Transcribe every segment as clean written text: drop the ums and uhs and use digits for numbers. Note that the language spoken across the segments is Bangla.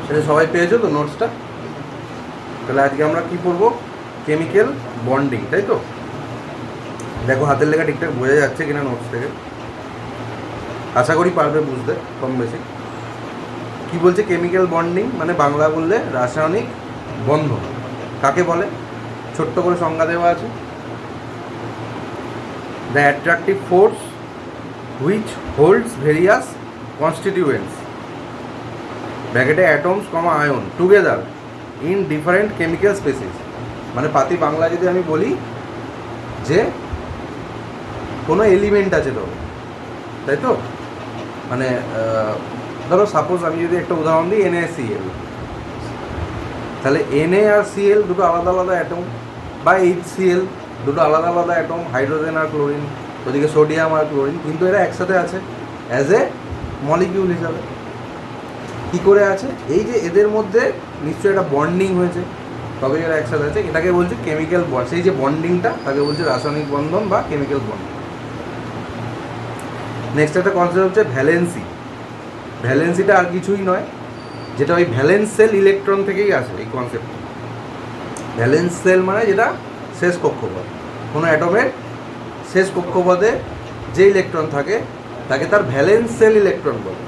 এটা সবাই পেয়েছো তো নোটসটা? তাহলে আজকে আমরা কি পড়বো? কেমিক্যাল বন্ডিং, তাই তো? দেখো হাতের লেখা ঠিকঠাক বোঝা যাচ্ছে কিনা নোটস থেকে, আশা করি পারবে বুঝতে কম বেশি। কি বলছে কেমিক্যাল বন্ডিং মানে? বাংলা বললে রাসায়নিক বন্ধন। কাকে বলে? ছোট্ট করে সংজ্ঞা দেওয়া আছে, the attractive force which holds various constituents ব্র্যাকেটে atoms comma ion together in different chemical species. মানে পাতি বাংলা যদি আমি বলি যে কোনো এলিমেন্ট আছে ধরো, তাই তো? মানে ধরো সাপোজ আমি যদি একটা উদাহরণ দিই, NaCl, তাহলে Na আর Cl দুটো আলাদা আলাদা অ্যাটম, বা HCl দুটো আলাদা আলাদা অ্যাটম, হাইড্রোজেন আর ক্লোরিন, ওদিকে সোডিয়াম আর ক্লোরিন, কিন্তু এরা একসাথে আছে অ্যাজ এ মলিকিউল হিসাবে। কী করে আছে? এই যে এদের মধ্যে নিশ্চয়ই একটা বন্ডিং হয়েছে, তবে এরা একসাথে আছে, এটাকে বলছে কেমিক্যাল বন্ড। সেই যে বন্ডিংটা তাকে বলছে রাসায়নিক বন্ধন বা কেমিক্যাল বন্ড। নেক্সট একটা কনসেপ্ট হচ্ছে ভ্যালেন্সি। ভ্যালেন্সিটা আর কিছুই নয়, যেটা ওই ভ্যালেন্স সেল ইলেকট্রন থেকেই আসে এই কনসেপ্ট। ভ্যালেন্স সেল মানে যেটা শেষ কক্ষপথ, কোনো অ্যাটমের শেষ কক্ষপথে যে ইলেকট্রন থাকে তাকে তার ভ্যালেন্স সেল ইলেকট্রন বলে,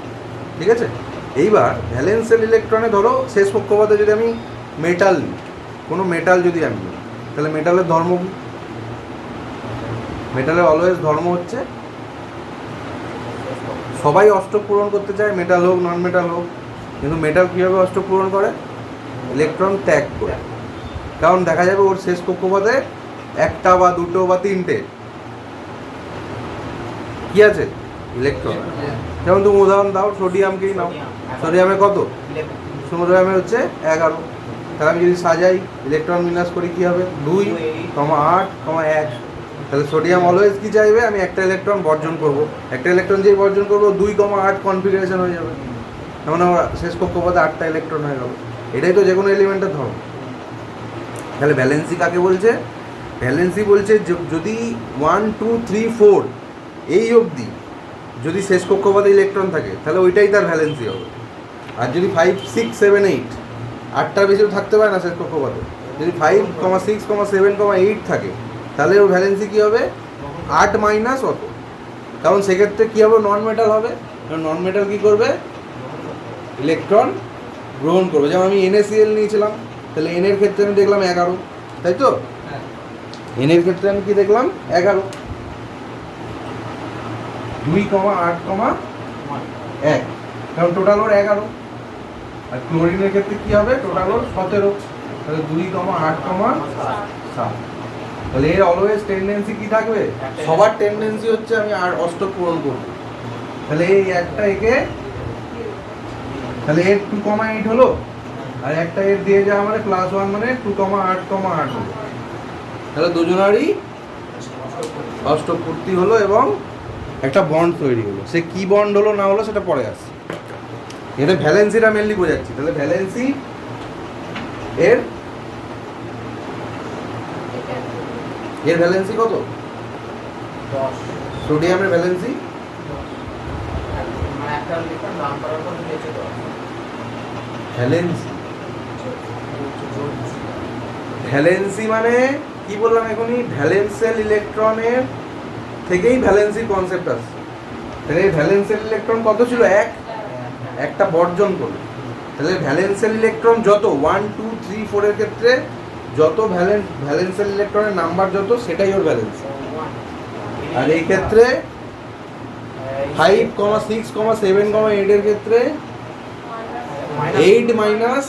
ঠিক আছে? এইবার ভ্যালেন্স সেল ইলেকট্রনে ধরো শেষ কক্ষপথে যদি আমি মেটাল নিই, কোনো মেটাল যদি আমি নিই, তাহলে মেটালের ধর্ম কী? মেটালের অলওয়েজ ধর্ম হচ্ছে, সবাই অষ্টক পূরণ করতে চায়, মেটাল হোক নন মেটাল হোক, কিন্তু মেটাল কীভাবে অষ্টক পূরণ করে? ইলেকট্রন ত্যাগ করে। কারণ দেখা যাবে ওর শেষ কক্ষপথে একটা বা দুটো বা তিনটে কি আছে? ইলেকট্রন। যেমন তুমি উদাহরণ দাও, সোডিয়ামকেই নাও। সোডিয়ামে কত? সোডিয়ামে হচ্ছে 11। তাহলে আমি যদি সাজাই, ইলেকট্রন বিন্যাস করি, কী হবে? 2, 8, 1। তাহলে সোডিয়াম অলওয়েজ কী চাইবে? আমি একটা ইলেকট্রন বর্জন করব। একটা ইলেকট্রন যেই বর্জন করবো 2, 8 কনফিগারেশন হয়ে যাবে, এমন আমার শেষ কক্ষপথে 8টা ইলেকট্রন হয়ে গেল। এটাই তো যে কোনো এলিমেন্টের ধর্ম। তাহলে ভ্যালেন্সি কাকে বলছে? ভ্যালেন্সি বলছে যদি 1, 2, 3, 4 এই অবধি যদি শেষ কক্ষপথে ইলেকট্রন থাকে তাহলে ওইটাই তার ভ্যালেন্সি হবে। আর যদি 5, 6, 7, 8, 8টার বেশিও থাকতে পারে না শেষ কক্ষপথে, যদি 5, 6, 7, 8 থাকে তাহলে ওর ভ্যালেন্সি কী হবে? 8 মাইনাস অত। কারণ সেক্ষেত্রে কী হবে? নন মেটাল হবে। নন মেটাল কী করবে? ইলেকট্রন গ্রহণ করবে। যেমন আমি NaCl নিয়েছিলাম, তাহলে N এর ক্ষেত্রে আমি দেখলাম 11, তাই তো? N এর ক্ষেত্রে আমি কি দেখলাম? 11। 2, 8, 1, কারণ টোটাল ওর 11। আর ক্লোরিনের ক্ষেত্রে কী হবে? টোটাল ওর 17। তাহলে 2, 8, 7। তাহলে এর অলওয়েজ টেন্ডেন্সি কী থাকবে? সবার টেন্ডেন্সি হচ্ছে আমি আর অষ্টক পূরণ করব। তাহলে এই একটা একে, তাহলে এর 2, 8 হলো, আর একটা এর দিয়ে যাওয়া মানে +1 মানে 2, 8, 8 হলো। তাহলে দুজনারই অষ্টক পূর্তি হলো এবং একটা বন্ড তৈরি হলো। সে কি বন্ড হলো না হলো সেটা পরে আসছে, এখানে ভ্যালেন্সিটা মেনলি বোঝাচ্ছি। তাহলে ভ্যালেন্সি এর ভ্যালেন্সি কত? 10। সোডিয়ামের ভ্যালেন্সি ভ্যালেন্সি মানে কি বললাম এখনই? ভ্যালেন্স সেল ইলেকট্রনের থেকেই ভ্যালেন্সির কনসেপ্ট আসছে। তাহলে এই ভ্যালেন্স সেল ইলেকট্রন কত ছিল? একটা বর্জন করলো। তাহলে ভ্যালেন্স সেল ইলেকট্রন যত 1, 2, 3, 4 এর ক্ষেত্রে যত ভ্যালেন্স সেল ইলেকট্রনের নাম্বার যত, সেটাই ওর ভ্যালেন্স। আর এই ক্ষেত্রে 5, 6, 7, 8 এর ক্ষেত্রে 8 মাইনাস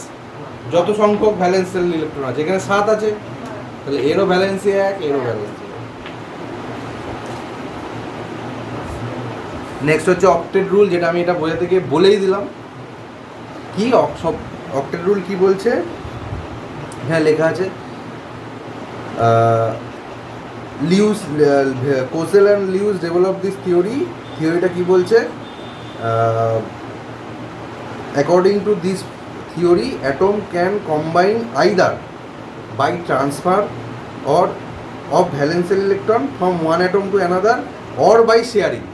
যত সংখ্যক ভ্যালেন্স সেল ইলেকট্রন আছে, এখানে 7 আছে, তাহলে এরও ভ্যালেন্সি 1, এরও ভ্যালেন্সি 1। নেক্সট হচ্ছে অক্টেট রুল, যেটা আমি এটা বোঝাতে গিয়ে বলেই দিলাম। কি অক্টেট রুল কি বলছে? হ্যাঁ লেখা আছে, লিউস, কোসেল অ্যান্ড লিউস ডেভেলপ দিস থিওরি। থিওরিটা কি বলছে? According to this theory atom can combine either by transfer or of valence electron from one atom to another or by sharing,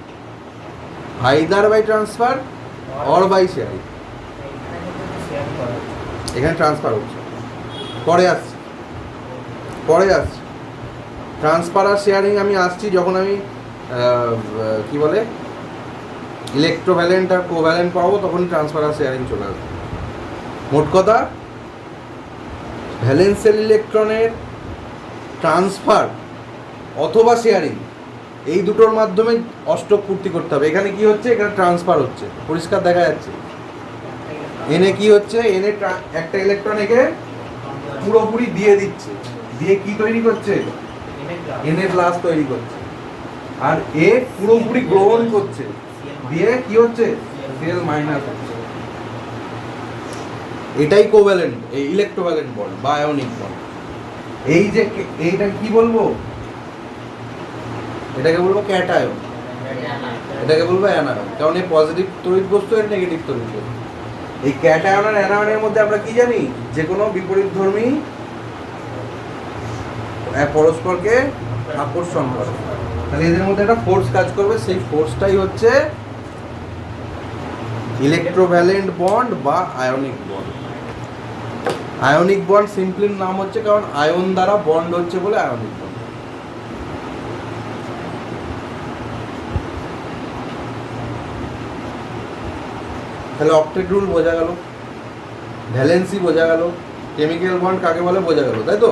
either by transfer or by sharing. এখানে ট্রান্সফার হচ্ছে। পরে আসছি ট্রান্সফার আর শেয়ারিং আমি আসছি যখন আমি কি বলে ইলেকট্রোভ্যালেন্ট আর কোভ্যালেন্ট পাবো, তখন ট্রান্সফার আর শেয়ারিং চলে আসবে। মোট কথা, ভ্যালেন্সিয়াল ইলেকট্রনের ট্রান্সফার অথবা শেয়ারিং, এই দুটোর মাধ্যমে অষ্টক পূর্তি করতে হবে। এখানে কি হচ্ছে, এখানে ট্রান্সফার হচ্ছে, পরিষ্কার দেখা যাচ্ছে। এনে কি হচ্ছে, এনে একটা ইলেকট্রন একে পুরোপুরি দিয়ে দিচ্ছে, দিয়ে কি তৈরি করছে, এনে প্লাস তৈরি করছে, আর এ পুরোপুরি গ্রহণ করছে, দিয়ে কি হচ্ছে, সিএল মাইনাস হচ্ছে। এটাই কোভ্যালেন্ট, এই ইলেকট্রোভ্যালেন্ট বন্ড বা আয়নিক বন্ড। এই যে এইটা কি বলবো, এটাকে বলবো ক্যাটায়ন, এটাকে বলবো অ্যানায়ন, কারণ এই পজিটিভ তড়িৎ বস্তু এর নেগেটিভ তড়িৎ বস্তু। এই ক্যাটায়ন আর অ্যানায়নের মধ্যে আমরা কি জানি, যে কোনো বিপরীতধর্মী পরস্পরকে আকর্ষণ করে, তাহলে এদের মধ্যে একটা ফোর্স কাজ করবে, সেই ফোর্সটাই হচ্ছে ইলেকট্রোভ্যালেন্ট বন্ড বা ionic bond. Ionic bond simply নাম হচ্ছে কারণ আয়ন দ্বারা বন্ড হচ্ছে বলে আয়নিক বন্ড। তাহলে অক্টেট রুল বোঝা গেল, ভ্যালেন্সি বোঝা গেল, কেমিক্যাল বন্ড কাকে বলে বোঝা গেল, তাই তো।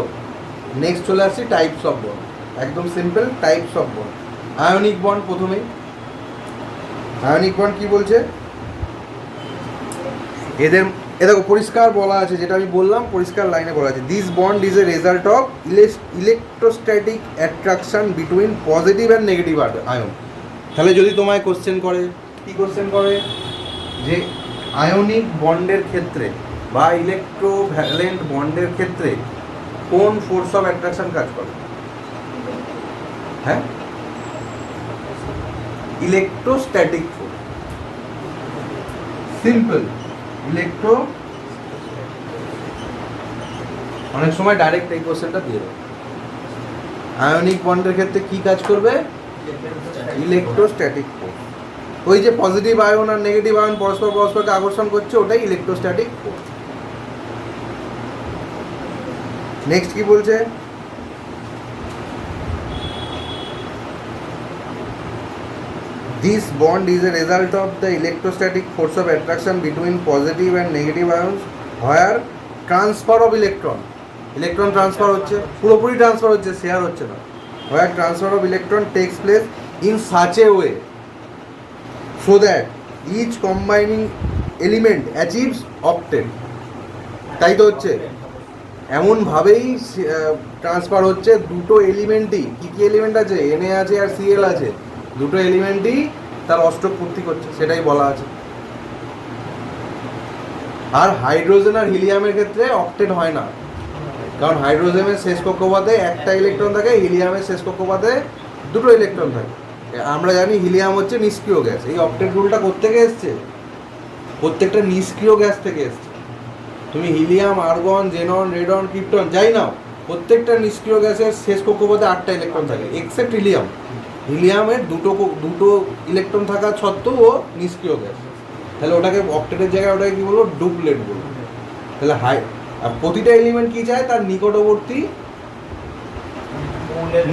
নেক্সট চলে আসছি টাইপস অফ বন্ড, একদম simple types of bond. Ionic bond প্রথমেই, আয়নিক বন্ড কি বলছে, এদের দেখো পরিষ্কার বলা আছে, যেটা আমি বললাম পরিষ্কার লাইনে বলা আছে, this bond is a result of electrostatic attraction between positive and negative ion. তাহলে যদি তোমায় কোশ্চেন করে, কি কোশ্চেন করে, যে আয়নিক বন্ডের ক্ষেত্রে বা ইলেকট্রোভ্যালেন্ট বন্ডের ক্ষেত্রে কোন ফোর্স অফ অ্যাট্রাকশন কাজ করে, হ্যাঁ, ইলেকট্রোস্ট্যাটিক ফোর্স, সিম্পল ইলেকট্রো। অনেক সময় ডাইরেক্ট এই কোশ্চেনটা দিয়ে দেবে, আয়নিক বন্ডের ক্ষেত্রে কি কাজ করবে, ইলেকট্রোস্ট্যাটিক ফোর্স। ওই যে পজিটিভ আয়ন আর নেগেটিভ আয়ন পরস্পরকে আকর্ষণ করছে, ওটাই ইলেকট্রোস্ট্যাটিক ফোর্স। নেক্সট কি বলছে, this bond is a result of the electrostatic force of attraction between positive and negative ions where transfer of electron transfer হচ্ছে, পুরোপুরি ট্রান্সফার হচ্ছে, শেয়ার হচ্ছে না, where transfer of electron takes place in such a way so that each combining element achieves octet। তাই তো হচ্ছে, এমনভাবেই ট্রান্সফার হচ্ছে, দুটো এলিমেন্টই, কী কী এলিমেন্ট আছে, Na আছে আর Cl আছে, দুটো এলিমেন্টই তার অষ্টক পূর্তি করছে, সেটাই বলা আছে। আর হাইড্রোজেন আর হিলিয়ামের ক্ষেত্রে অক্টেট হয় না, কারণ হাইড্রোজেনের শেষ কক্ষপথে একটা ইলেকট্রন থাকে, হিলিয়ামের শেষ কক্ষপথে দুটো ইলেকট্রন থাকে। আমরা জানি হিলিয়াম হচ্ছে নিষ্ক্রিয় গ্যাস। এই অক্টেট রুলটা কোত্থেকে এসছে, প্রত্যেকটা নিষ্ক্রিয় গ্যাস থেকে এসছে। তুমি helium, argon, xenon, radon, krypton যাই নাও, প্রত্যেকটা নিষ্ক্রিয় গ্যাসের শেষ কক্ষপথে 8টা ইলেকট্রন থাকে, এক্সেপ্ট হিলিয়াম। হিলিয়ামের দুটো ইলেকট্রন থাকা সত্ত্বেও ও নিষ্ক্রিয় গ্যাস, তাহলে ওটাকে অক্টেটের জায়গায় ওটাকে কি বলবো, ডুপ্লেট বলবো। তাহলে প্রতিটা এলিমেন্ট কি চায়, তার নিকটবর্তী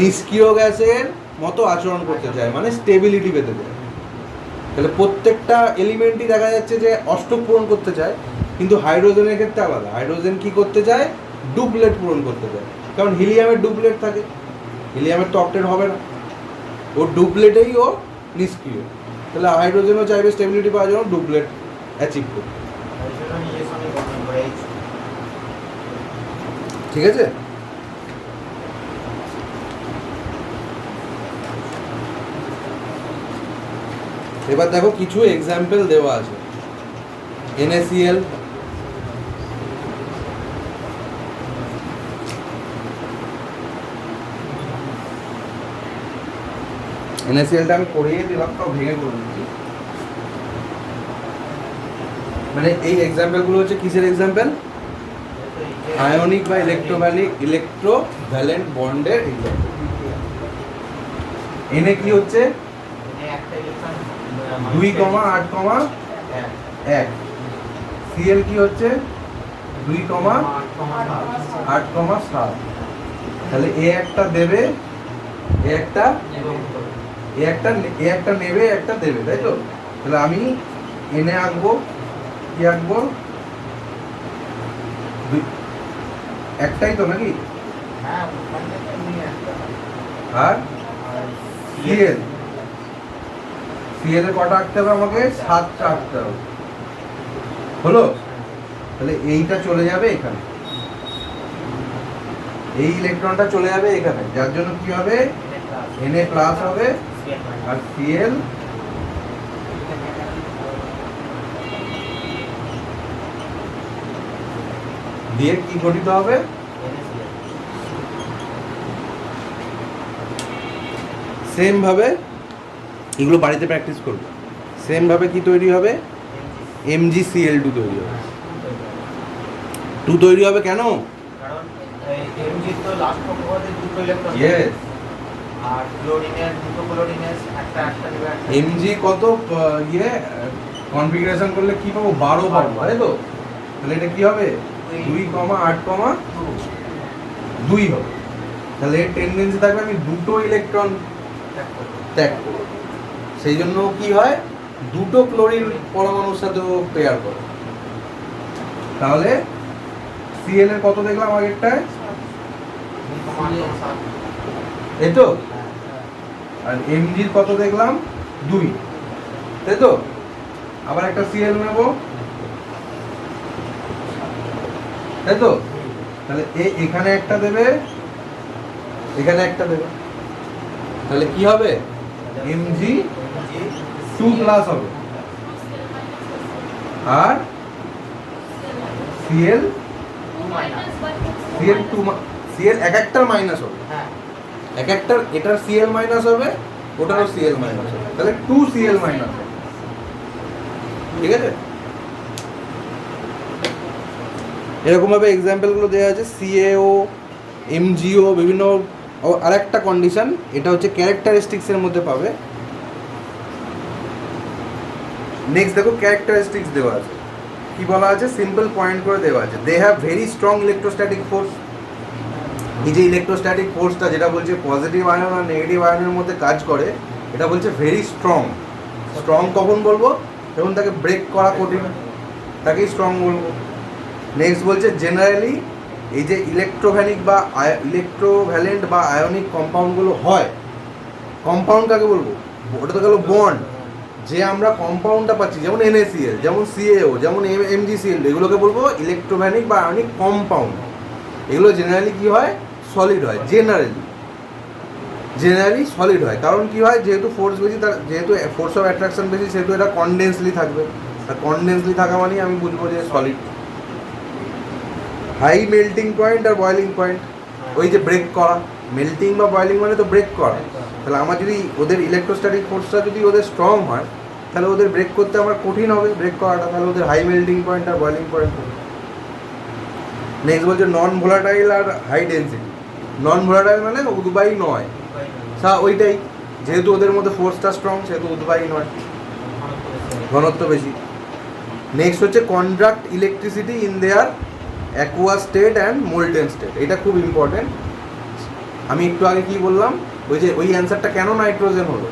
নিষ্ক্রিয় গ্যাসের মতো আচরণ করতে চায়, মানে স্টেবিলিটি পেতে চায়। তাহলে প্রত্যেকটা এলিমেন্টই দেখা যাচ্ছে যে অষ্টক পূরণ করতে চায়, কিন্তু হাইড্রোজেনের ক্ষেত্রে আলাদা। হাইড্রোজেন কি করতে চায়, ডুপ্লেট পূরণ করতে চায়, কারণ হিলিয়ামের ডুপ্লেট থাকে, হিলিয়ামের তো অক্টেট হবে না, ও ডুপ্লেটেই ও নিষ্ক্রিয়। তাহলে হাইড্রোজেনও চাইবে স্টেবিলিটি পাওয়ার জন্য ডুপ্লেট অ্যাচিভ করতে। ঠিক আছে, এবার দেখো কিছু এক্সাম্পল দেওয়া আছে। NaCl, NaClটা আমি করিয়ে দিলাম, তাও ভেঙে করে দিচ্ছি। মানে এই এক্সাম্পলগুলো হচ্ছে কিসের এক্সাম্পল, আয়নিক বা ইলেকট্রোভ্যালেন্ট বন্ডের এক্সাম্পল। Na কি হচ্ছে 2, 8, 1। Cl কি হচ্ছে 2,8,7। তাহলে এ একটা দেবে, এ একটা নেবে, একটা দেবে, তাই তো? তাহলে আমি এনে আঁকবো, কি আঁকবো? একটাই তো নাকি? হ্যাঁ ওখান থেকে নিয়ে একটা আর সিএল এর কটা আঁকতে হবে আমাকে? 7টা আঁকতে হবে। হলো? তাহলে এইটা চলে যাবে এখানে, এই ইলেকট্রনটা চলে যাবে এখানে, যার জন্য কি হবে? Na প্লাস হবে আর Cl দিয়ে কি গঠিত হবে? সেম ভাবে এগুলো বাড়িতে প্র্যাকটিস করবে। সেম ভাবে কি তৈরি হবে? MgCl2 তৈরি হবে। 2 তৈরি হবে কেন? কারণ Mg তো লাস্ট কক্ষপথে দুটো ইলেকট্রন ইয়েস। আর ক্লোরিনের দুটো ক্লোরিনের একটা দেবে একটা Mg কত কনফিগারেশন করলে কি পাবো? 12 পাবো, তাই তো? তাহলে এটা কি হবে? 2,8,2 হবে। তাহলে এর টেন্ডেন্সি থাকবে আমি দুটো ইলেকট্রন ত্যাগ করব। সেই জন্য কি হয়? দুটো ক্লোরিন পরমাণুর সাথে পেয়ার করে। তাহলে Cl এর কত দেখলাম আগেরটায়? এই তো। আর Mg এর কত দেখলাম? 2, তাই তো? আবার একটা Cl নেব, তাই তো? তাহলে এখানে একটা দেবে, এখানে একটা দেবে, তাহলে কি হবে? Mg2 প্লাস হবে আর Cl এক একটার মাইনাস হবে, হ্যাঁ এক একটার, এটার Cl মাইনাস হবে, ওটারও Cl মাইনাস হবে, তাহলে 2Cl মাইনাস হবে। ঠিক আছে? এরকম ভাবে এক্সাম্পলগুলো দেওয়া আছে, CaO, MgO, বিভিন্ন। আর একটা কন্ডিশন, এটা হচ্ছে ক্যারেক্টারিস্টিক্সের মধ্যে পাবে। নেক্সট দেখো, ক্যারেক্টারিস্টিক্স দেওয়া আছে, কি বলা আছে? সিম্পল পয়েন্ট করে দেওয়া আছে, they have very strong electrostatic force. এই যে ইলেকট্রোস্ট্যাটিক ফোর্সটা যেটা বলছে পজিটিভ আয়ন আর নেগেটিভ আয়নের মধ্যে কাজ করে, এটা বলছে ভেরি স্ট্রং। স্ট্রং কখন বলবো? যখন তাকে ব্রেক করা কঠিন, তাকেই স্ট্রং বলবো। নেক্সট বলছে জেনারেলি এই যে ইলেকট্রোভ্যালেন্ট বা আয়নিক কম্পাউন্ডগুলো হয়, কম্পাউন্ড কাকে বলবো? ওটা তো গেল বন্ড। যে আমরা কম্পাউন্ডটা পাচ্ছি, যেমন NaCl, যেমন CaO, যেমন MgCl, এগুলোকে বলবো ইলেকট্রোভ্যালিক বা আয়নিক কম্পাউন্ড। এগুলো জেনারেলি কি হয়? সলিড হয়। জেনারেলি সলিড হয়। কারণ কি হয়? যেহেতু ফোর্স বেশি, যেহেতু ফোর্স অফ অ্যাট্রাকশন বেশি, সেহেতু এটা কনডেন্সলি থাকবে। আর কনডেন্সলি থাকা মানেই আমি বুঝবো যে সলিড। হাই মেল্টিং পয়েন্ট আর বয়েলিং পয়েন্ট, ওই যে ব্রেক করা, মেল্টিং বা বয়েলিং মানে তো ব্রেক করা। তাহলে আমার যদি ওদের ইলেকট্রোস্ট্যাটিক ফোর্সটা যদি ওদের স্ট্রং হয়, তাহলে ওদের ব্রেক করতে আমার কঠিন হবে, ব্রেক করাটা। তাহলে ওদের হাই মেল্টিং পয়েন্ট আর বয়েলিং পয়েন্ট হবে। নেক্সট বলছে নন ভোলাটাইল আর হাই ডেন্সিটি। নন ভোলাটাইল মানে উদ্বায়ী নয়, ওইটাই, যেহেতু ওদের মধ্যে ফোর্সটা স্ট্রং, সেহেতু উদ্বায়ী নয়, ঘনত্ব বেশি। নেক্সট হচ্ছে conduct electricity in their Aqua state and molten state. এটা খুব ইম্পর্টেন্ট। আমি একটু আগে কি বললাম? ওই যে ওই অ্যান্সারটা কেন নাইট্রোজেন হলো,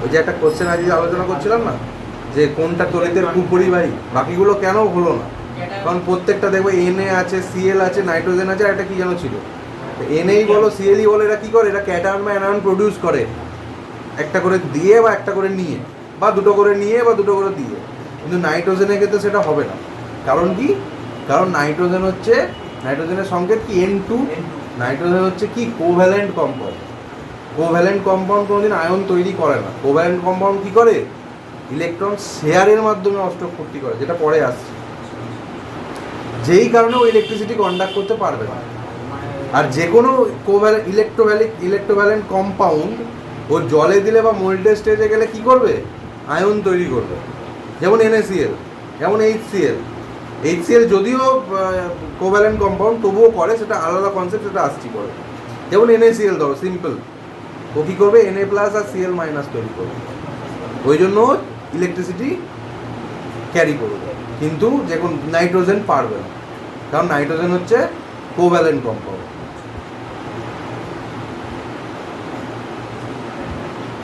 ওই যে একটা কোশ্চেন আজকে আলোচনা করছিলাম না, যে কোনটা তড়িতের কুপরিবাহী, বাকিগুলো কেন হলো না? কারণ প্রত্যেকটা দেখবে Na আছে, Cl আছে, নাইট্রোজেন আছে, আর একটা কি যেন ছিল, Na বলো, Cl বলো, এরা কি করে? এরা ক্যাটায়ন বা অ্যানায়ন প্রডিউস করে, একটা করে দিয়ে বা একটা করে নিয়ে, বা দুটো করে নিয়ে বা দুটো করে দিয়ে। কিন্তু নাইট্রোজেনের ক্ষেত্রে সেটা হবে না। কারণ কি? কারণ নাইট্রোজেনের সংকেত কি? N2। নাইট্রোজেন হচ্ছে কি? Covalent compound. কোভ্যালেন্ট কম্পাউন্ড কোনোদিন আয়ন তৈরি করে না। কোভ্যালেন্ট কম্পাউন্ড কি করে? ইলেকট্রন শেয়ারের মাধ্যমে অষ্টক পূর্তি করে, যেটা পরে আসছে। যেই কারণে ও ইলেকট্রিসিটি কন্ডাক্ট করতে পারবে না। আর যে কোনো ইলেকট্রোভ্যালেন্ট কম্পাউন্ড ও জলে দিলে বা মোল্টেড স্টেজে গেলে কি করবে? আয়ন তৈরি করবে। যেমন NaCl, যেমন HCl যদিও কোভ্যালেন্ট কম্পাউন্ড, তবুও করে, সেটা আলাদা কনসেপ্ট, সেটা আসছি পরে। যেমন NaCl ধরো, সিম্পল, ও কী করবে? Na প্লাস আর Cl মাইনাস তৈরি করবে, ওই জন্য ইলেকট্রিসিটি ক্যারি করবে। কিন্তু যে কোনো নাইট্রোজেন পারবে না, কারণ নাইট্রোজেন হচ্ছে কোভ্যালেন্ট কম্পাউন্ড।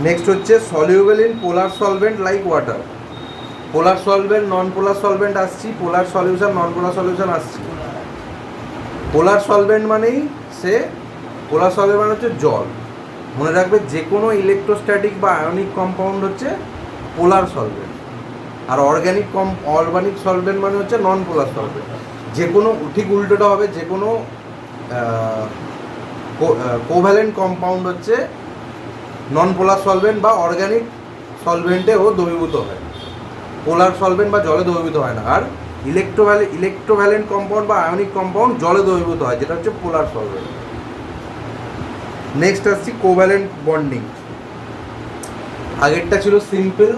নেক্সট হচ্ছে soluble in polar solvent like water. Polar solvent, non polar solvent আসছি, পোলার সলিউশন, নন পোলার সলিউশন আসছি। পোলার সলভেন্ট মানেই পোলার সলভেন্ট মানে হচ্ছে জল। মনে রাখবে যে কোনো ইলেকট্রোস্ট্যাটিক বা আয়নিক কম্পাউন্ড হচ্ছে পোলার সলভেন্ট, আর অর্গানিক সলভেন্ট মানে হচ্ছে নন পোলার সলভেন্ট। যে কোনো, ঠিক উল্টোটা হবে, যে কোনো কোভ্যালেন্ট কম্পাউন্ড হচ্ছে নন পোলার সলভেন্ট বা অর্গানিক সলভেন্টেও দ্রবীভূত হয়, পোলার সলভেন্ট বা জলে দ্রবীভূত হয় না। আর ইলেকট্রোভ্যালেন্ট কম্পাউন্ড বা আয়নিক কম্পাউন্ড জলে দ্রবীভূত হয়, যেটা হচ্ছে পোলার সলভেন্ট। নেক্সট আসছি কোভ্যালেন্ট বন্ডিং। আগেরটা ছিল সিম্পল,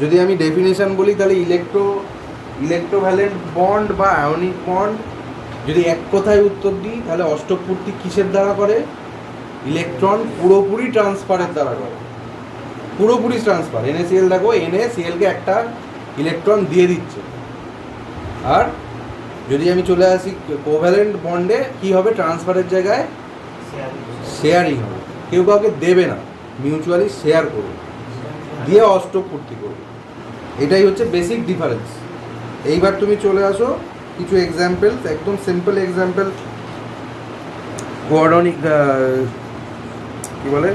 যদি আমি ডেফিনেশন বলি তাহলে ইলেকট্রোভ্যালেন্ট বন্ড বা আয়নিক বন্ড, যদি এক কথায় উত্তর দিই তাহলে অষ্টক পূর্তি কিসের দ্বারা করে? ইলেকট্রন পুরোপুরি ট্রান্সফারের দ্বারা করে, পুরোপুরি ট্রান্সফার। NaCl দেখো, NaClকে একটা ইলেকট্রন দিয়ে দিচ্ছে। আর যদি আমি চলে আসি কোভ্যালেন্ট বন্ডে, কি হবে? ট্রান্সফারের জায়গায় শেয়ারিং হবে, কেউ কাউকে দেবে না, মিউচুয়ালি শেয়ার করবে, দিয়ে অষ্টক পূর্তি করবে। এটাই হচ্ছে বেসিক ডিফারেন্স। এইবার তুমি চলে আসো কিছু এক্সাম্পল, একদম সিম্পল এক্সাম্পল। কোয়ার্ডনিক কি বলে,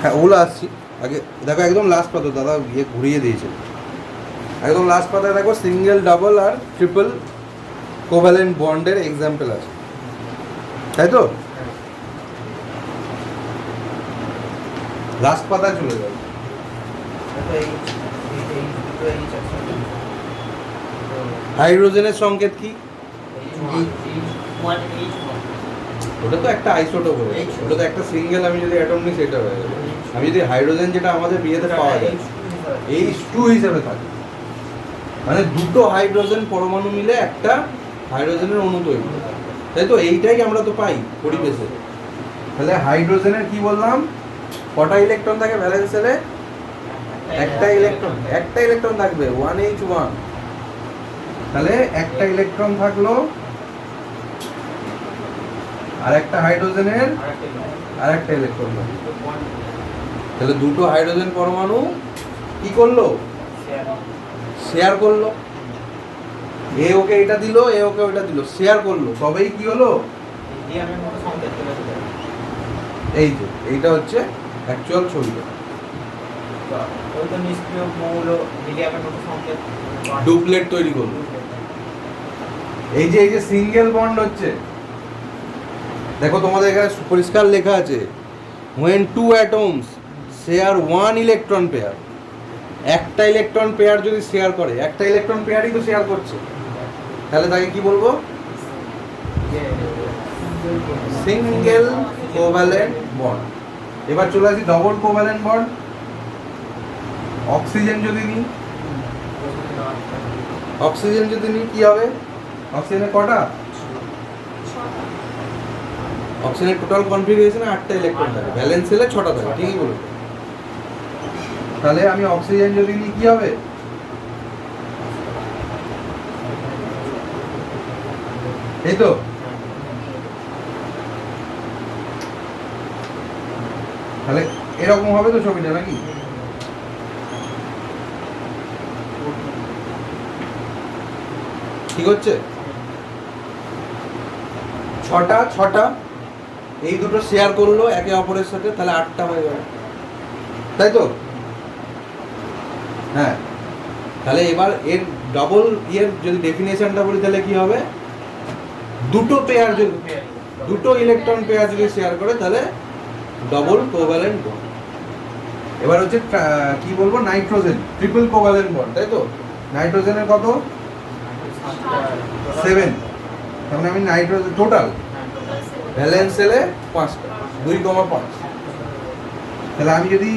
হ্যাঁ ওগুলো আসছি। আগে দেখো একদম লাস্ট পাতা, দাদা ঘুরিয়ে দিয়েছে, একদম লাস্ট পাতায় দেখো সিঙ্গেল, ডাবল আর ট্রিপল কোভ্যালেন্ট বন্ডের এক্সাম্পল আছে, তাই তো? লাস্ট পাতায় চলে যাবে। হাইড্রোজেনের সংকেত কি? ওটা তো একটা আইসোটোপ হবে, ওটা তো একটা সিঙ্গেল, আমি যদি অ্যাটম নিই সেটা হয়ে যাবে। আমি যদি হাইড্রোজেন, যেটা আমাদের বিয়েতে পাওয়া যায়, H2 হিসেবে থাকে, মানে দুটো হাইড্রোজেন পরমাণু মিলে একটা হাইড্রোজেনের অণু তৈরি, তাই তো? এইটাই আমরা তো পাই পরিবেশে। তাহলে হাইড্রোজেনের কি বললাম, কটা ইলেকট্রন থাকে ভ্যালেন্স শেলে? একটা ইলেকট্রন থাকবে, 1H1। তাহলে একটা ইলেকট্রন থাকলো, আর একটা হাইড্রোজেনের আর একটা ইলেকট্রন থাকলো। তাহলে দুটো হাইড্রোজেন পরমাণু কি করলো? শেয়ার করলো। এ ওকে এটা দিল, এ ওকে ওটা দিল, শেয়ার করলো, তবেই কি হলো? এই যে এইটা হচ্ছে অ্যাকচুয়াল ছবিটা। ডুপ্লেট তৈরি করলো। এই যে সিঙ্গেল বন্ড হচ্ছে, দেখো তোমাদের এখানে পরিষ্কার লেখা আছে, when two atoms share one electron pair। একটা ইলেকট্রন পেয়ার যদি শেয়ার করে, একটা ইলেকট্রন পেয়ারই তো শেয়ার করছে, তাহলে তাকে কি বলবো? Single covalent bond. এবার চলে আসি ডবল কোভ্যালেন্ট বন্ড। অক্সিজেন যদি নিই কি হবে? অক্সিজেনের কটা? অক্সিজেনের টোটাল কনফিগারেশনে 8টা ইলেকট্রন থাকে, ভ্যালেন্স শেলে 6টা থাকে, ঠিকই বলো। তাহলে আমি অক্সিজেন যদি নিই কি হবে? এই তো, তাহলে এরকম হবে তো ছবিটা, নাকি? ঠিক হচ্ছে? 6টা এই দুটো শেয়ার করলো একে অপরের সাথে, তাহলে 8টা হয়ে যাবে, তাই তো? হ্যাঁ, তাহলে এবার এর ডবল যদি ডেফিনেশনটা বলি তাহলে কি হবে? দুটো পেয়ার, যদি দুটো ইলেকট্রন পেয়ার যদি শেয়ার করে তাহলে ডবল কোভ্যালেন্ট বন্ড। এবার হচ্ছে কি বলবো, নাইট্রোজেন, ট্রিপল কোভ্যালেন্ট বন্ড, তাই তো? নাইট্রোজেনের কত? 7। তার মানে আমি নাইট্রোজেন টোটাল ভ্যালেন্স শেলে 5টা, 2,5। তাহলে আমি যদি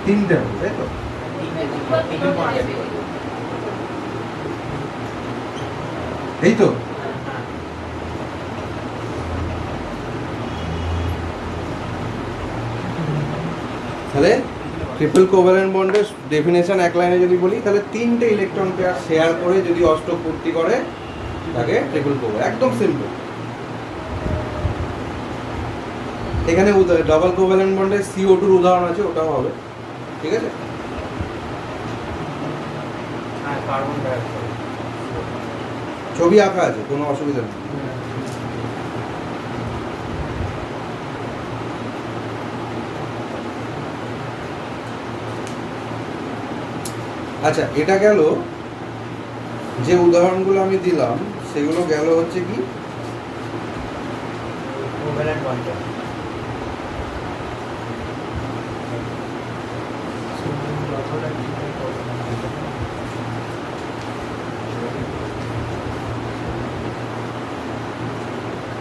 তিনটে হবে, তাই তো? এই তো হ্যাঁ। তাহলে ট্রিপল কোভ্যালেন্ট বন্ডের ডেফিনেশন এক লাইনে যদি বলি তাহলে তিনটে ইলেকট্রন পেয়ার শেয়ার করে যদি অষ্টক পূর্তি করে তাকে ট্রিপল কোভ্যালেন্ট, একদম সিম্পল। এখানে ডাবল কোভ্যালেন্ট বন্ডের CO2 এর উদাহরণ আছে, ওটাও হবে, ঠিক আছে? হ্যাঁ, কার্বন ডাইঅক্সাইড। ছবি আঁকা আছে, কোনো অসুবিধা নেই। আচ্ছা, এটা গেল যে উদাহরণগুলো আমি দিলাম, সেগুলো গেল হচ্ছে কি কোভ্যালেন্ট বন্ড।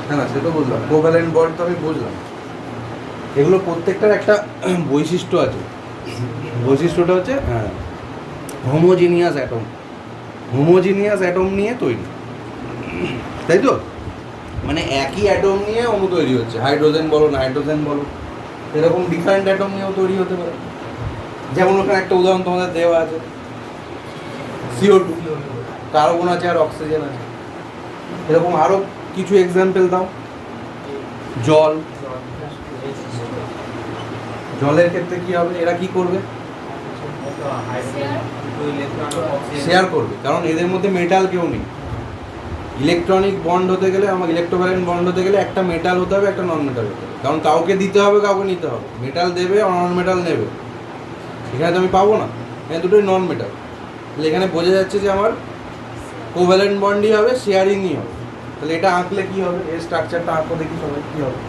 হ্যাঁ না, সে তো বুঝলাম, কোভ্যালেন্ট বন্ড তো আমি বুঝলাম। এগুলো প্রত্যেকটার একটা বৈশিষ্ট্য আছে। বৈশিষ্ট্যটা হচ্ছে হ্যাঁ হোমোজিনিয়াস অ্যাটম, হোমোজিনিয়াস অ্যাটম নিয়ে তৈরি, তাই তো? মানে একই অ্যাটম নিয়ে অণু তৈরি হচ্ছে, হাইড্রোজেন বলো নাইট্রোজেন বলো, এরকম ডিফারেন্ট অ্যাটম নিয়েও তৈরি হতে পারে। যেমন ওখানে একটা উদাহরণ তোমাদের দেওয়া আছে, CO2, কার্বন আছে আর অক্সিজেন আছে। এরকম আরও কিছু এক্সাম্পল দাও। জল, জলের ক্ষেত্রে কি হবে, এরা কি করবে? শেয়ার করবে, কারণ এদের মধ্যে মেটাল কেউ নেই। ইলেকট্রনিক বন্ড হতে গেলে, আমার ইলেকট্রোভ্যালেন্ট বন্ড হতে গেলে একটা মেটাল হতে হবে, একটা নন মেটাল হতে হবে, কারণ কাউকে দিতে হবে, কাউকে নিতে হবে। মেটাল দেবে আর নন মেটাল নেবে, এখানে তো আমি পাবো না, এখানে দুটোই নন মেটাল। তাহলে এখানে বোঝা যাচ্ছে যে আমার কোভ্যালেন্ট বন্ডই হবে, শেয়ারিংই হবে। তাহলে এটা আঁকলে কি হবে, এর স্ট্রাকচারটা আঁকো দেখি সবাই, কি হবে?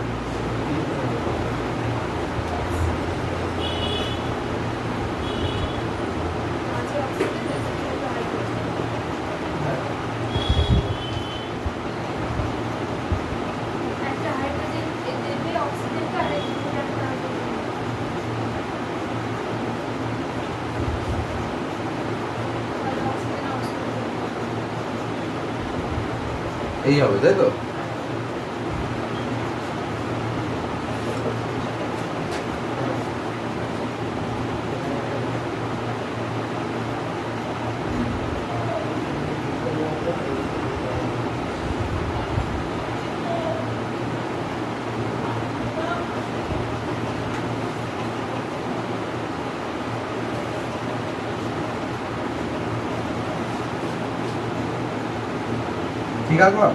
এই হবে, তাই তো? ঠিক আঁকলাম?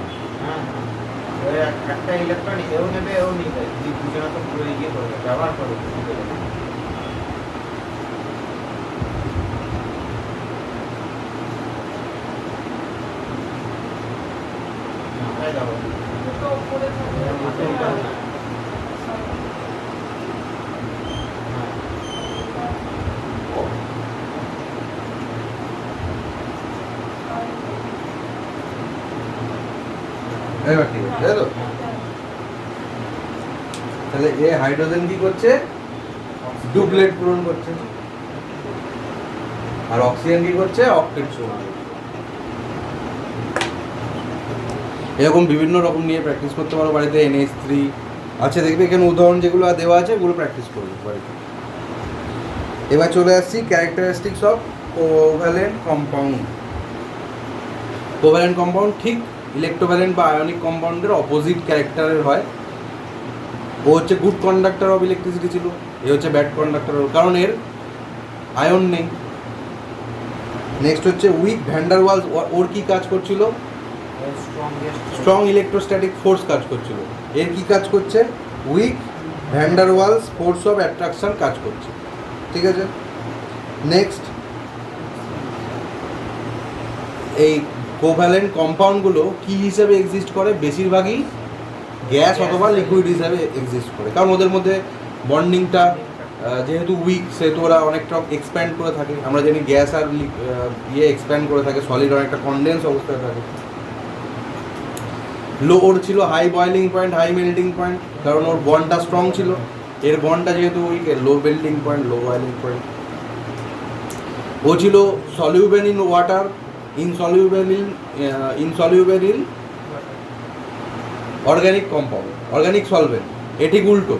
একটা ইলেকট্রন এও নেবে, এও নিবে, দুজনে তো পুরো ইয়ে করবে, ব্যবহার করবে। মাথায় যাবো এবার ঠিক আছে, তাই তো? তাহলে এ হাইড্রোজেন কি করছে, ডুপ্লেট পূরণ করছে, আর অক্সিজেন কি করছে, অক্টেট পূরণ করছে। এরকম বিভিন্ন রকম নিয়ে প্র্যাকটিস করতে পারো বাড়িতে। NH3 আছে, দেখবে এখানে উদাহরণ যেগুলো দেওয়া আছে ওগুলো প্র্যাকটিস করবে বাড়িতে। এবার চলে আসছি characteristics of covalent compound. Covalent compound ঠিক ইলেকট্রোভ্যালেন্ট বা আয়নিক কম্পাউন্ডের অপোজিট ক্যারেক্টারের হয়। ও হচ্ছে গুড কন্ডাক্টর অফ ইলেকট্রিসিটি ছিল, এ হচ্ছে ব্যাড কন্ডাক্টর, কারণ এর আয়ন নেই। নেক্সট হচ্ছে উইক ভ্যান্ডার ওয়ালস, ওর কি কাজ করছিল, স্ট্রং ইলেকট্রোস্ট্যাটিক ফোর্স কাজ করছিল। এর কি কাজ করছে, weak van der Waals force of attraction কাজ করছে, ঠিক আছে? নেক্সট, এই কোভ্যালেন্ট কম্পাউন্ডগুলো কি হিসেবে এক্সিস্ট করে, বেশিরভাগই গ্যাস অথবা লিকুইড হিসাবে এক্সিস্ট করে, কারণ ওদের মধ্যে বন্ডিংটা যেহেতু উইক, সেহেতু ওরা অনেকটা এক্সপ্যান্ড করে থাকে। আমরা জানি গ্যাস আর ইয়ে এক্সপ্যান্ড করে থাকে, সলিড অনেকটা কনডেন্স অবস্থায় থাকে। ওর ছিল high boiling point, high melting point, কারণ ওর বন্ডটা স্ট্রং ছিল। এর বন্ডটা যেহেতু উইক, এর low melting point, low boiling point. ও ছিল soluble in water, insoluble in organic compound, organic solvent. এ ঠিক উল্টো,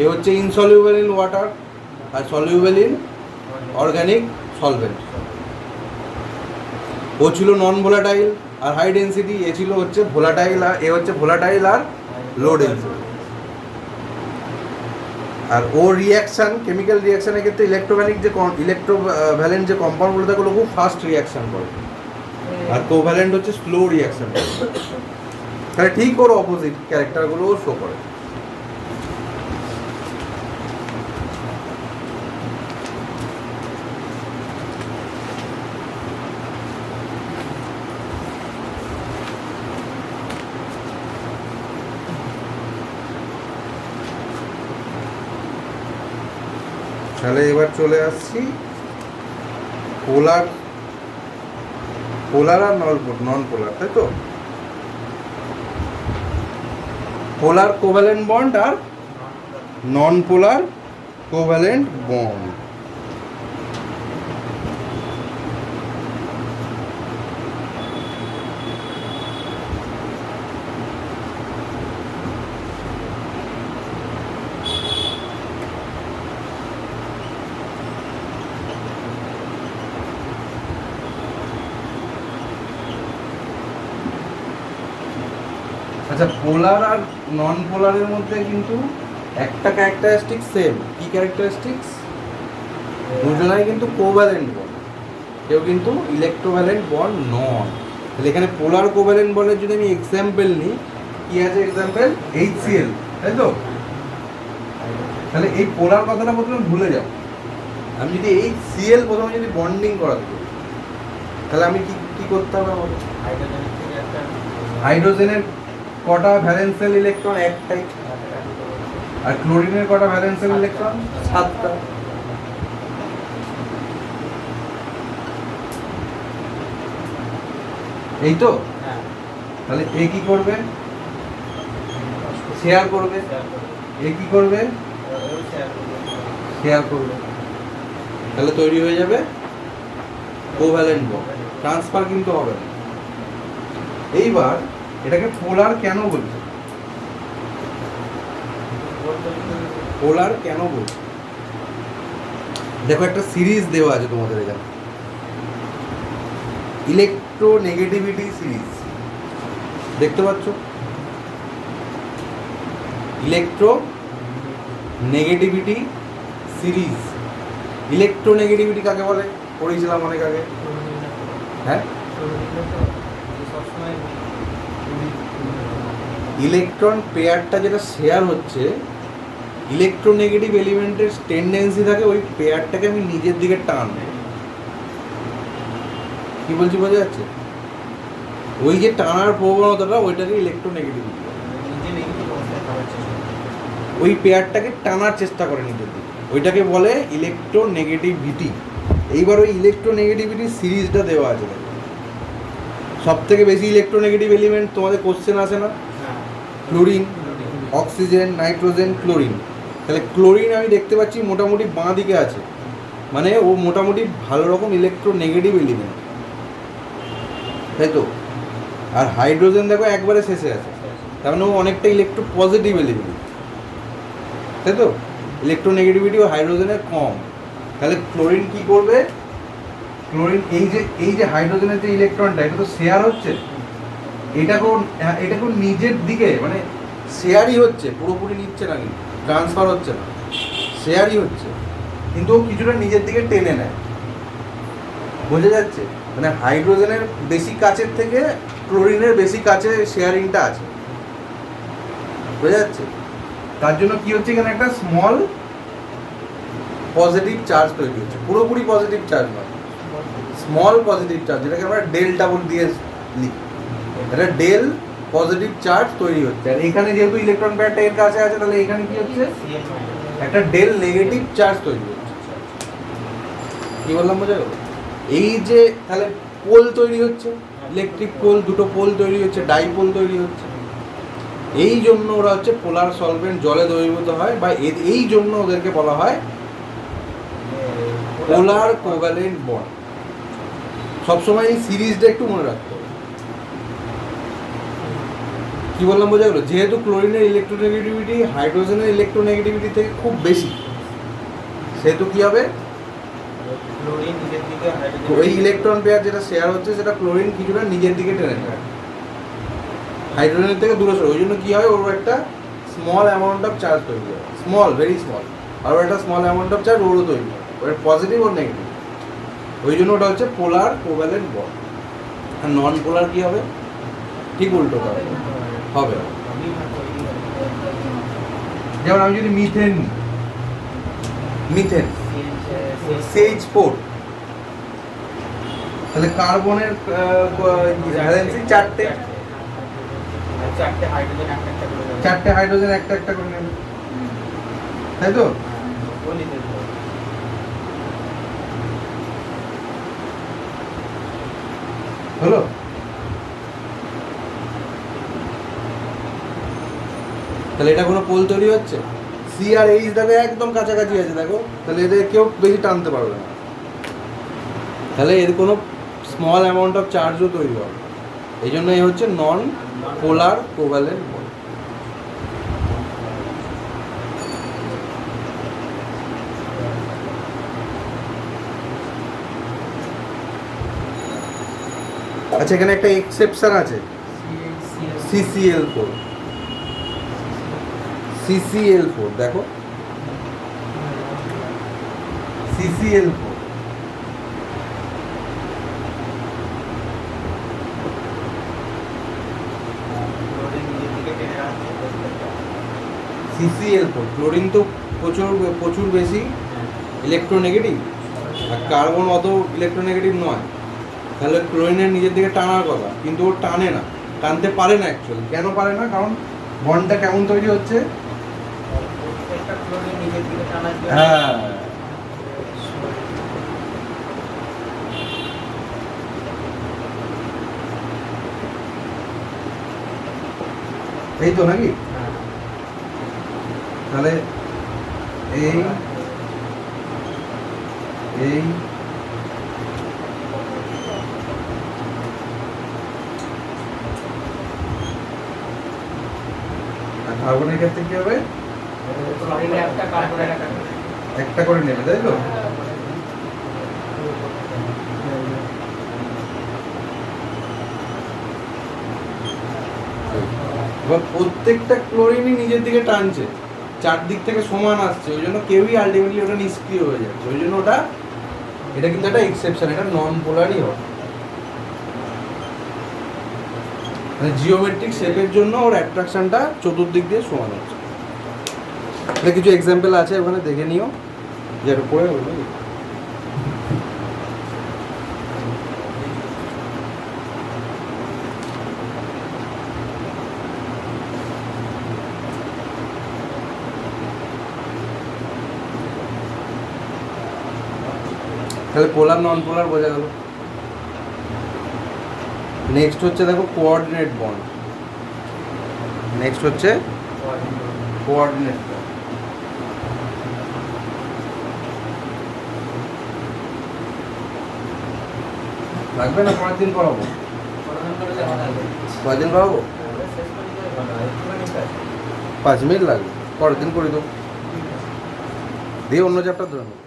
এ হচ্ছে ইনসলিউবেল ইন ওয়াটার আর সলিউবেল ইন অর্গানিক সলভেন্ট। ও ছিল নন ভোলাটাইল আর হাই ডেন্সিটি, এ ছিল হচ্ছে ভোলাটাইল আর এ হচ্ছে ভোলাটাইল আর লো ডেন্সিটি। আর ও রিয়াকশান, কেমিক্যাল রিয়াকশানের ক্ষেত্রে ইলেকট্রোভ্যালেন্ট যে কম্পাউন্ডগুলো থাকে ওগুলো খুব ফাস্ট রিয়াকশান করে, আর কোভ্যালেন্ট হচ্ছে স্লো রিয়াকশান করে। তাহলে ঠিক ওর অপোজিট ক্যারেক্টারগুলোও শো করে। তাহলে এবার চলে আসছি পোলার, পোলার আর নন পোলার, তাই তো? পোলার কোভ্যালেন্ট বন্ড আর নন পোলার কোভ্যালেন্ট বন্ড। আচ্ছা, পোলার আর নন পোলারের মধ্যে কিন্তু একটা ক্যারেক্টারিস্টিক সেম। কি ক্যারেক্টারিস্টিক্স? দুজনাই কিন্তু কোভ্যালেন্ট বন্ড, কেউ কিন্তু ইলেকট্রোভ্যালেন্ট বন্ড নন। তাহলে এখানে পোলার কোভ্যালেন্ট বন্ডের যদি আমি এক্সাম্পল নিই, কি আছে এক্সাম্পল? HCl, তাই তো? তাহলে এই পোলার কথাটা প্রথমে ভুলে যাও। আমি যদি HCl প্রথমে যদি বন্ডিং করাতে পারি, তাহলে আমি কি করতে হবে আমাকে? হাইড্রোজেনের কটা ভ্যালেন্সিয়াল ইলেকট্রন? একটাই। আর ক্লোরিনের কটা ভ্যালেন্সিয়াল ইলেকট্রন? 7টা। এই তো? তাহলে এ কি করবে? শেয়ার করবে। এ কি করবে? শেয়ার করবে। তাহলে তৈরি হয়ে যাবে কোভ্যালেন্ট বন্ড, ট্রান্সফার কিন্তু হবে না। এইবার এটাকে পোলার কেন বলছে? পোলার কেন বলছে? দেখো, একটা সিরিজ দেওয়া আছে তোমাদের এখানে, ইলেকট্রোনেগেটিভিটি সিরিজ, দেখতে পাচ্ছ? Electronegativity series. ইলেকট্রোনেগেটিভিটি কাকে বলে? পড়েছিলাম অনেক আগে। হ্যাঁ, ইলেকট্রন পেয়ারটা যেটা শেয়ার হচ্ছে, ইলেকট্রোনেগেটিভ এলিমেন্টের টেন্ডেন্সি থাকে ওই পেয়ারটাকে আমি নিজের দিকে টানবো। কি বলছি বোঝা যাচ্ছে? ওই যে টানার প্রবণতাটা, ওইটাকে ইলেকট্রোনেগেটিভিটি, ওই পেয়ারটাকে টানার চেষ্টা করে নিজের দিকে, ওইটাকে বলে ইলেকট্রোনেগেটিভিটি। এইবার ওই ইলেকট্রোনেগেটিভিটির সিরিজটা দেওয়া আছে। সব থেকে বেশি ইলেকট্রোনেগেটিভ এলিমেন্ট তোমাদের কোশ্চেন আসে না? Chlorine, oxygen, nitrogen, chlorine. তাহলে ক্লোরিন আমি দেখতে পাচ্ছি মোটামুটি বাঁ দিকে আছে, মানে ও মোটামুটি ভালো রকম ইলেকট্রোনেগেটিভ এলিমেন্ট, তাই তো? আর হাইড্রোজেন দেখো একবারে শেষে আছে, তার মানে ও অনেকটা ইলেকট্রো পজিটিভ এলিমেন্ট, তাই তো? ইলেকট্রোনেগেটিভিটি ও হাইড্রোজেনের কম। তাহলে ক্লোরিন কি করবে? ক্লোরিন এই যে হাইড্রোজেনের যে ইলেকট্রনটা, এটা তো শেয়ার হচ্ছে, এটাকেও নিজের দিকে, মানে শেয়ারই হচ্ছে, পুরোপুরি নিচ্ছে না, কিন্তু ট্রান্সফার হচ্ছে না, শেয়ারই হচ্ছে, কিন্তু ও কিছুটা নিজের দিকে টেনে নেয়। বোঝা যাচ্ছে? মানে হাইড্রোজেনের বেশি কাছের থেকে ক্লোরিনের বেশি কাছে শেয়ারিংটা আছে। বোঝা যাচ্ছে? তার জন্য কি হচ্ছে, এখানে একটা স্মল পজিটিভ চার্জ তৈরি হচ্ছে, পুরোপুরি পজিটিভ চার্জ নয়, স্মল পজিটিভ চার্জ, যেটাকে আমরা ডেল ডাবল দিয়ে লিখি। এটা ডেল পজিটিভ চার্জ তৈরি হচ্ছে। আর এখানে যেহেতু ইলেকট্রন পেয়ারটা এর কাছে আছে, তাহলে এখানে কি হচ্ছে? একটা ডেল নেগেটিভ চার্জ তৈরি হচ্ছে। কি বললাম বোঝা গেল? এই যে তাহলে পোল তৈরি হচ্ছে, ইলেকট্রিক পোল, দুটো পোল তৈরি হচ্ছে, ডাইপোল তৈরি হচ্ছে। এই জন্য ওরা হচ্ছে পোলার সলভেন্ট, জলে দ্রবীভূত হয়, বা এই জন্য ওদেরকে বলা হয় পোলার কোভ্যালেন্ট বন্ড। সবসময় এই সিরিজটা একটু মনে রাখতে হবে। কি বললাম বোঝা গেলো? যেহেতু ক্লোরিনের ইলেকট্রোনেগেটিভিটি হাইড্রোজেনের ইলেকট্রোনেগেটিভিটি থেকে খুব বেশি, সেহেতু কি হবে, ক্লোরিন নিজের দিকে ওই ইলেকট্রন পেয়ার যেটা শেয়ার হচ্ছে সেটা ক্লোরিন কিছুটা নিজের দিকে টেনে নেয়, হাইড্রোজেনের থেকে দূরে সরে। ওই জন্য কি হয়, ওর একটা স্মল অ্যামাউন্ট অফ চার্জ তৈরি হয়, স্মল, ভেরি স্মল। আর ওর একটা স্মল অ্যামাউন্ট অফ চার্জ ওরও তৈরি হয়, ওর পজিটিভ ওর নেগেটিভ। ওই জন্য ওটা হচ্ছে পোলার কোভ্যালেন্ট বন্ড। আর নন পোলার কি হবে, ঠিক উল্টোটা হবে। যেমন আমি যদি মিথেন নিই, মিথেন CH4, তাহলে কার্বনের ভ্যালেন্সি চারটে, চারটে হাইড্রোজেন একটা একটা করে দেবে। চারটে হাইড্রোজেন একটা একটা করে নেবে, তাই তো? বলি দেবো। হলো? তাহলে এটা কোনো পোল তৈরি হচ্ছে? সি আর এইচ দেখো একদম কাছাকাছি আছে, দেখো, তাহলে এদের কেউ বেশি টানতে পারবে না, তাহলে এর কোনো স্মল অ্যামাউন্ট অফ চার্জও তৈরি হবে। এই জন্য এই হচ্ছে নন পোলার কোভ্যালেন্ট বন্ড। আচ্ছা, এখানে একটা এক্সেপশন আছে, CCl4, CCl4 দেখো, CCl4 ক্লোরিন নিজের দিকে টেনে রাখছে। CCl4 ক্লোরিন তো প্রচুর প্রচুর বেশি ইলেকট্রোনেগেটিভ, আর কার্বন অত ইলেকট্রোনেগেটিভ নয়। তাহলে ক্লোরিনের নিজের দিকে টানার কথা, কিন্তু ও টানে না, টানতে পারে না অ্যাকচুয়ালি। কেন পারে না? কারণ বন্ডটা কেমন তৈরি হচ্ছে? প্রত্যেকটা ক্লোরিন নিজের দিকে টানার জন্য হ্যাঁ, এই তো নাকি? তাহলে এই এই আর কার্বনের ক্ষেত্রে কি হবে? ক্লোরিনে একটা কার্বনের একটা একটা করে নেবে, তাই তো? এবার প্রত্যেকটা ক্লোরিনই নিজের দিকে টানছে, চারদিক থেকে সমান আসছে, ওই জন্য কেউই আলটিমেটলি ওটা নিষ্ক্রিয় হয়ে যাচ্ছে। ওই জন্য ওটা, এটা কিন্তু একটা এক্সেপশন, এটা নন পোলারই হয়। মানে জিওমেট্রিক শেপের জন্য ওর অ্যাট্রাকশনটা চতুর্দিক দিয়ে সমান হচ্ছে। এটা কিছু এক্সাম্পল আছে, ওখানে দেখে নিও, যেটা পড়ে হলো। তাহলে পোলার নন পোলার বোঝা গেল। নেক্সট হচ্ছে দেখো কোঅর্ডিনেট বন্ড। নেক্সট হচ্ছে কোঅর্ডিনেট বন্ড। লাগবে না? পরের দিন করাবো। পরের দিন করাবো, 5 মিনিট লাগবে, পরের দিন করে দেবো, দিয়ে অন্য চ্যাপ্টার ধরে নেবো।